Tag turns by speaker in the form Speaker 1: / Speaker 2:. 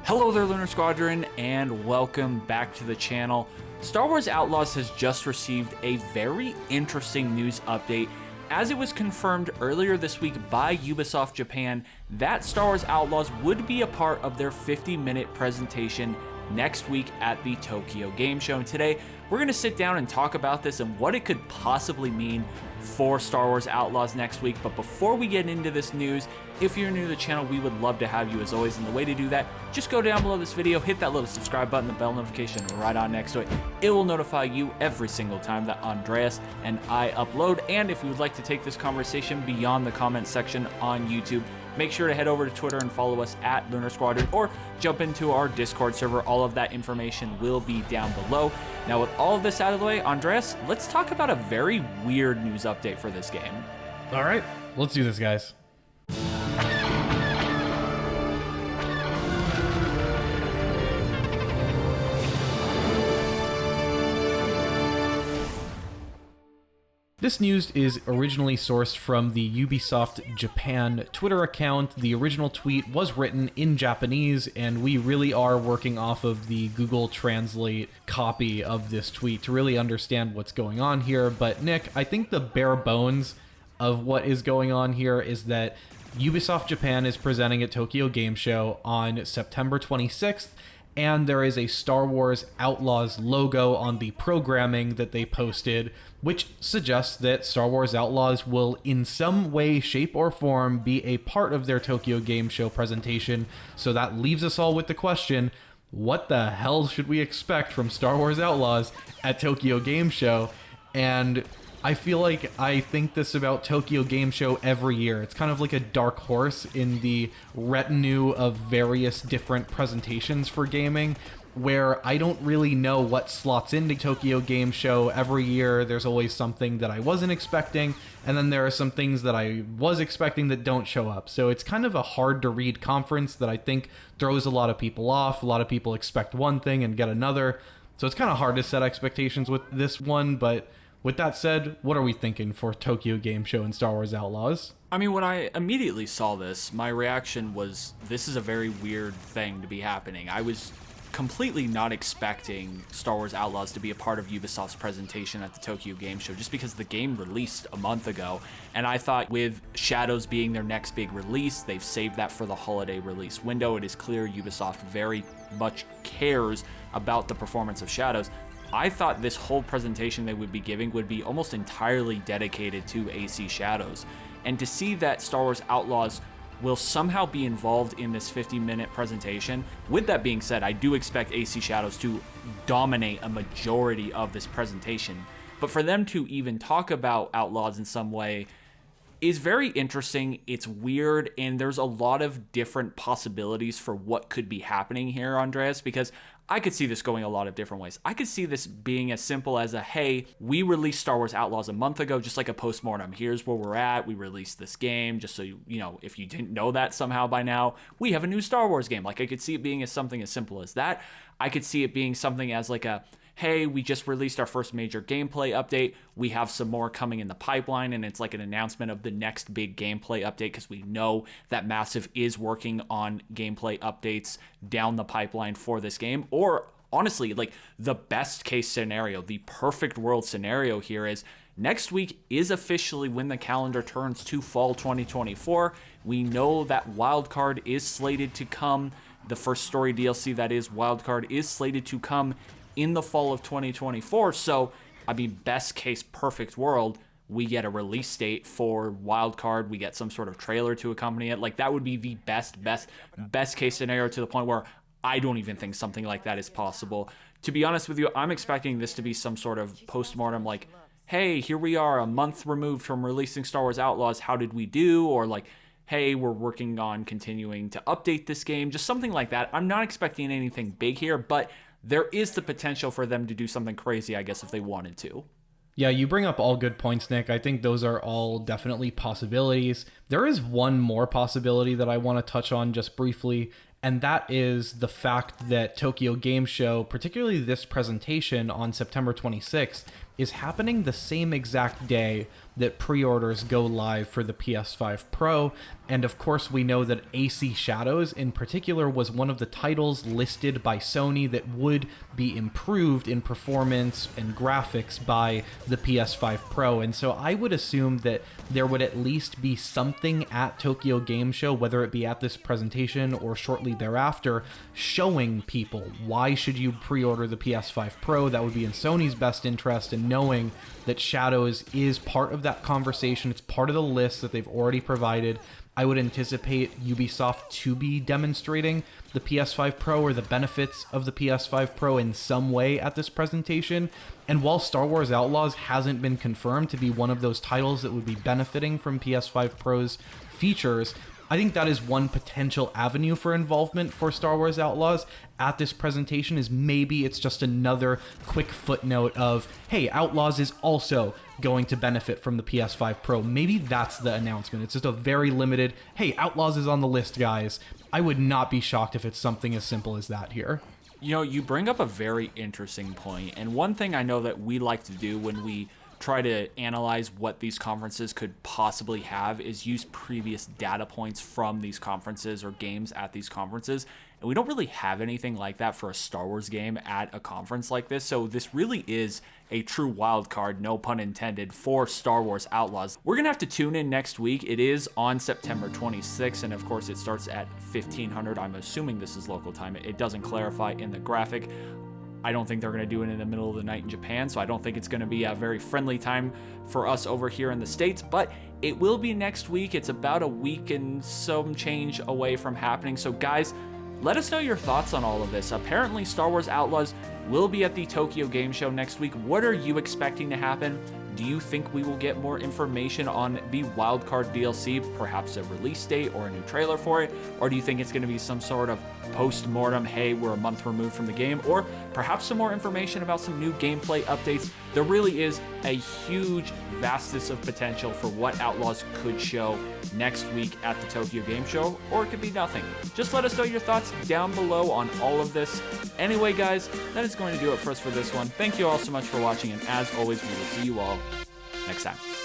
Speaker 1: Hello there, Lunar Squadron, and welcome back to the channel. Star Wars Outlaws has just received a very interesting news update, as it was confirmed earlier this week by Ubisoft Japan that Star Wars Outlaws would be a part of their 50-minute presentation next week at the Tokyo Game Show. And today, we're going to sit down and talk about this and what it could possibly mean for Star Wars Outlaws next week. But before we get into this news, if you're new to the channel, we would love to have you as always. And the way to do that, just go down below this video, hit that little subscribe button, the bell notification right on next to it. It will notify you every single time that Andreas and I upload. And if you would like to take this conversation beyond the comment section on YouTube, make sure to head over to Twitter and follow us at Lunar Squadron, or jump into our Discord server. All of that information will be down below. Now, with all of this out of the way, Andreas, let's talk about a very weird news update for this game.
Speaker 2: All right, let's do this, guys. This news is originally sourced from the Ubisoft Japan Twitter account. The original tweet was written in Japanese, and we really are working off of the Google Translate copy of this tweet to really understand what's going on here. But Nick, I think the bare bones of what is going on here is that Ubisoft Japan is presenting at Tokyo Game Show on September 26th, and there is a Star Wars Outlaws logo on the programming that they posted, which suggests that Star Wars Outlaws will in some way, shape, or form be a part of their Tokyo Game Show presentation. So that leaves us all with the question, what the hell should we expect from Star Wars Outlaws at Tokyo Game Show? And I feel like I think this about Tokyo Game Show every year. It's kind of like a dark horse in the retinue of various different presentations for gaming, where I don't really know what slots into Tokyo Game Show every year. There's always something that I wasn't expecting, and then there are some things that I was expecting that don't show up. So it's kind of a hard to read conference that I think throws a lot of people off. A lot of people expect one thing and get another. So it's kind of hard to set expectations with this one, but with that said, what are we thinking for Tokyo Game Show and Star Wars Outlaws?
Speaker 1: I mean, when I immediately saw this, my reaction was, this is a very weird thing to be happening. I was completely not expecting Star Wars Outlaws to be a part of Ubisoft's presentation at the Tokyo Game Show, just because the game released a month ago, and I thought with Shadows being their next big release, they've saved that for the holiday release window. It is clear Ubisoft very much cares about the performance of Shadows. I thought this whole presentation they would be giving would be almost entirely dedicated to AC Shadows. And to see that Star Wars Outlaws will somehow be involved in this 50-minute presentation, with that being said, I do expect AC Shadows to dominate a majority of this presentation. But for them to even talk about Outlaws in some way is very interesting. It's weird, and there's a lot of different possibilities for what could be happening here, Andreas, because I could see this going a lot of different ways. I could see this being as simple as a, hey, we released Star Wars Outlaws a month ago, just like a postmortem. Here's where we're at. We released this game, just so you know, if you didn't know that somehow by now, we have a new Star Wars game. Like, I could see it being as something as simple as that. I could see it being something as like a, hey, we just released our first major gameplay update. We have some more coming in the pipeline, and it's like an announcement of the next big gameplay update, because we know that Massive is working on gameplay updates down the pipeline for this game. Or honestly, like, the best case scenario, the perfect world scenario here is next week is officially when the calendar turns to fall 2024. We know that Wildcard is slated to come. The first story DLC, that is Wildcard, is slated to come in the fall of 2024. So, I mean, best case, perfect world, we get a release date for Wildcard, we get some sort of trailer to accompany it. Like, that would be the best case scenario, to the point where I don't even think something like that is possible. To be honest with you, I'm expecting this to be some sort of postmortem, like, hey, here we are a month removed from releasing Star Wars Outlaws, how did we do? Or like, hey, we're working on continuing to update this game, just something like that. I'm not expecting anything big here, but there is the potential for them to do something crazy, I guess, if they wanted to.
Speaker 2: Yeah, you bring up all good points, Nick. I think those are all definitely possibilities. There is one more possibility that I want to touch on just briefly, and that is the fact that Tokyo Game Show, particularly this presentation on September 26th, is happening the same exact day that pre-orders go live for the PS5 Pro. And of course, we know that AC Shadows in particular was one of the titles listed by Sony that would be improved in performance and graphics by the PS5 Pro. And so I would assume that there would at least be something at Tokyo Game Show, whether it be at this presentation or shortly thereafter, showing people why should you pre-order the PS5 Pro. That would be in Sony's best interest, and knowing that Shadows is part of that conversation. It's part of the list that they've already provided. I would anticipate Ubisoft to be demonstrating the PS5 Pro or the benefits of the PS5 Pro in some way at this presentation. And while Star Wars Outlaws hasn't been confirmed to be one of those titles that would be benefiting from PS5 Pro's features, I think that is one potential avenue for involvement for Star Wars Outlaws at this presentation. Is maybe it's just another quick footnote of, hey, Outlaws is also going to benefit from the PS5 Pro. Maybe that's the announcement. It's just a very limited, hey, Outlaws is on the list, guys. I would not be shocked if it's something as simple as that here.
Speaker 1: You know, you bring up a very interesting point, and one thing I know that we like to do when we try to analyze what these conferences could possibly have is use previous data points from these conferences or games at these conferences. And we don't really have anything like that for a Star Wars game at a conference like this. So this really is a true wild card, no pun intended, for Star Wars Outlaws. We're going to have to tune in next week. It is on September 26th, and of course it starts at 1500. I'm assuming this is local time. It doesn't clarify in the graphic. I don't think they're going to do it in the middle of the night in Japan, so I don't think it's going to be a very friendly time for us over here in the States, but it will be next week. It's about a week and some change away from happening. So guys, let us know your thoughts on all of this. Apparently Star Wars Outlaws will be at the Tokyo Game Show next week. What are you expecting to happen? Do you think we will get more information on the Wildcard DLC, perhaps a release date or a new trailer for it? Or do you think it's going to be some sort of post-mortem, hey, we're a month removed from the game? Or perhaps some more information about some new gameplay updates? There really is a huge vastness of potential for what Outlaws could show next week at the Tokyo Game Show, or it could be nothing. Just let us know your thoughts down below on all of this. Anyway, guys, that is going to do it for us for this one. Thank you all so much for watching, and as always, we will see you all next time.